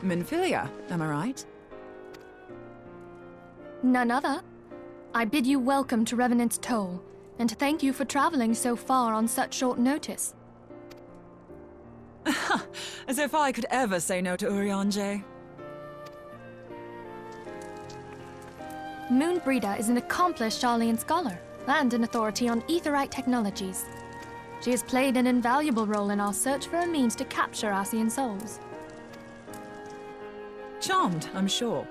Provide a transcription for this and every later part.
Minfilia, am I right? None other. I bid you welcome to Revenant's Toll, and thank you for traveling so far on such short notice. As if I could ever say no to Urianger. Moonbreeder is an accomplished Sharlayan scholar, and an authority on Aetheryte technologies. She has played an invaluable role in our search for a means to capture Ascian souls. Charmed, I'm sure.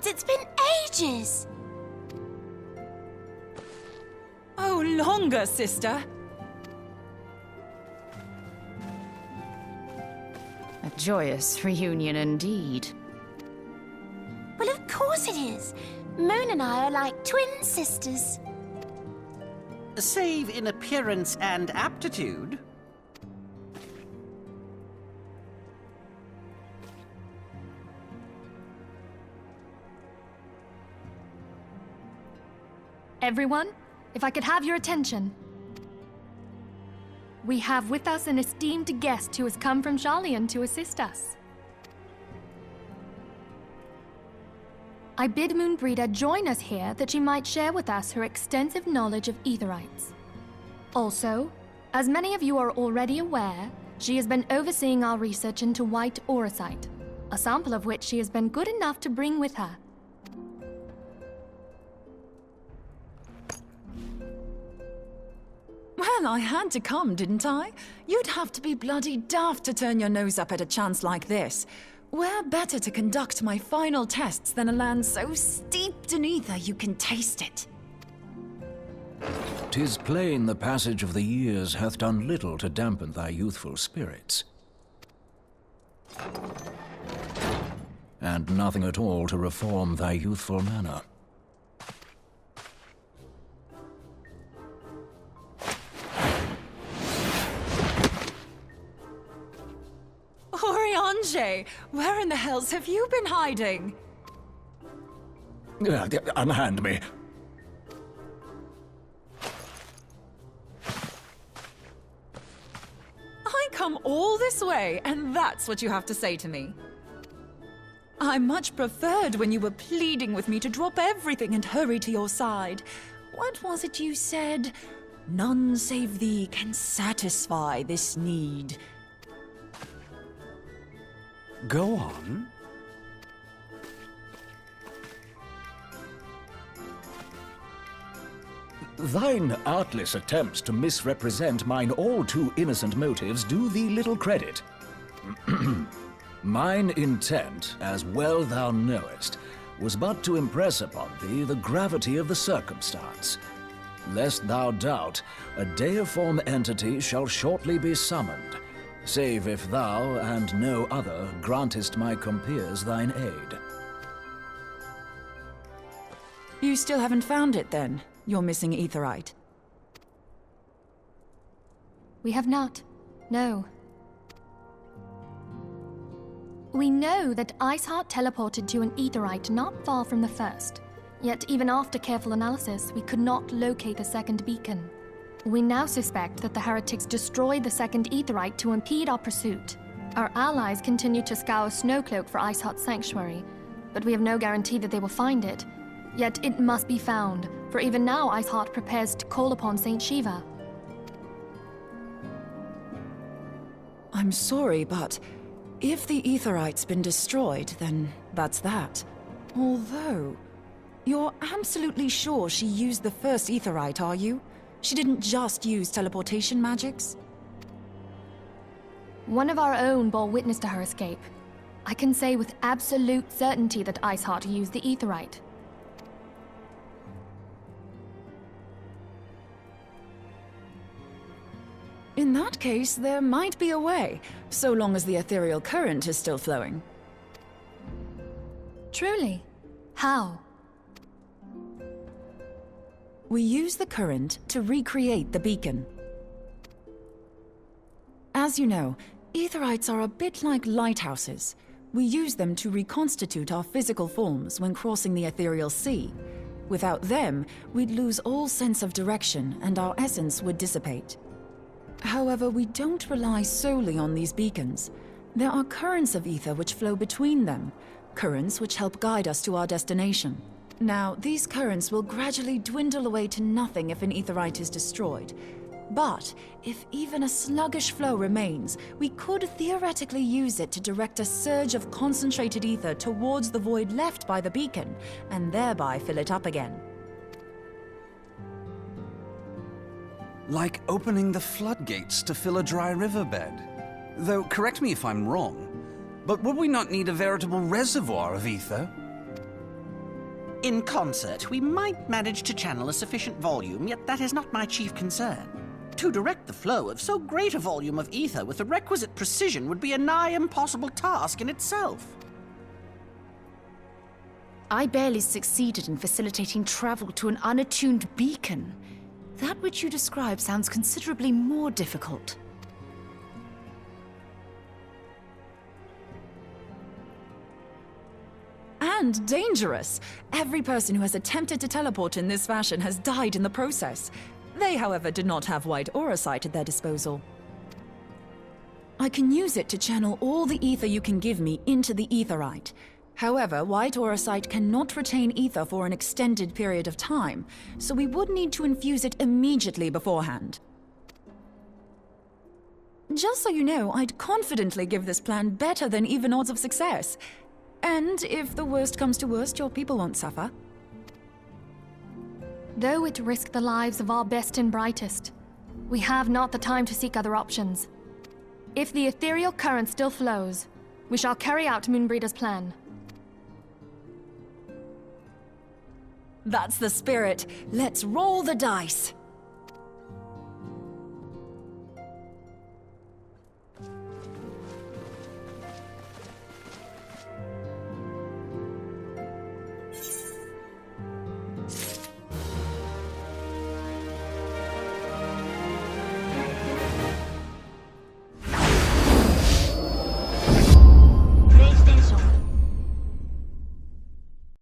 It's been ages! Oh, longer, sister! A joyous reunion indeed. Well, of course it is. Moon and I are like twin sisters. Save in appearance and aptitude. Everyone, if I could have your attention. We have with us an esteemed guest who has come from Sharlayan to assist us. I bid Moonbreeder join us here that she might share with us her extensive knowledge of Aetherites. Also, as many of you are already aware, she has been overseeing our research into White Auracite, a sample of which she has been good enough to bring with her. Well, I had to come, didn't I? You'd have to be bloody daft to turn your nose up at a chance like this. Where better to conduct my final tests than a land so steeped in ether you can taste it? 'Tis plain the passage of the years hath done little to dampen thy youthful spirits. And nothing at all to reform thy youthful manner. Urianger, where in the hells have you been hiding? Unhand me. I come all this way, and that's what you have to say to me. I much preferred when you were pleading with me to drop everything and hurry to your side. What was it you said? None save thee can satisfy this need. Go on. Thine artless attempts to misrepresent mine all too innocent motives do thee little credit. Mine intent, as well thou knowest, was but to impress upon thee the gravity of the circumstance. Lest thou doubt, a deiform entity shall shortly be summoned, save if thou and no other grantest my compeers thine aid. You still haven't found it, then? Your missing Aetherite? We have not. No. We know that Iceheart teleported to an Aetherite not far from the first. Yet even after careful analysis, we could not locate the second beacon. We now suspect that the heretics destroyed the second Aetherite to impede our pursuit. Our allies continue to scour Snowcloak for Iceheart's sanctuary, but we have no guarantee that they will find it. Yet it must be found, For even now, Iceheart prepares to call upon Saint Shiva. I'm sorry, but if the Aetherite's been destroyed, then that's that. Although, you're absolutely sure she used the first Aetherite, are you? She didn't just use teleportation magics? One of our own bore witness to her escape. I can say with absolute certainty that Iceheart used the Aetherite. In that case, there might be a way, so long as the ethereal current is still flowing. Truly? How? We use the current to recreate the beacon. As you know, Aetherites are a bit like lighthouses. We use them to reconstitute our physical forms when crossing the ethereal sea. Without them, we'd lose all sense of direction and our essence would dissipate. However, we don't rely solely on these beacons. There are currents of ether which flow between them, currents which help guide us to our destination. Now, these currents will gradually dwindle away to nothing if an Aetherite is destroyed. But if even a sluggish flow remains, we could theoretically use it to direct a surge of concentrated ether towards the void left by the beacon, and thereby fill it up again. Like opening the floodgates to fill a dry riverbed. Though, correct me if I'm wrong, but would we not need a veritable reservoir of ether? In concert, we might manage to channel a sufficient volume, yet that is not my chief concern. To direct the flow of so great a volume of ether with the requisite precision would be a nigh impossible task in itself. I barely succeeded in facilitating travel to an unattuned beacon. That which you describe sounds considerably more difficult. And dangerous. Every person who has attempted to teleport in this fashion has died in the process. They, however, did not have white aura sight at their disposal. I can use it to channel all the ether you can give me into the Aetherite. However, white aura sight cannot retain ether for an extended period of time, so we would need to infuse it immediately beforehand. Just so you know, I'd confidently give this plan better than even odds of success. And if the worst comes to worst, your people won't suffer. Though it risked the lives of our best and brightest, we have not the time to seek other options. If the ethereal current still flows, we shall carry out Moonbreeder's plan. That's the spirit. Let's roll the dice.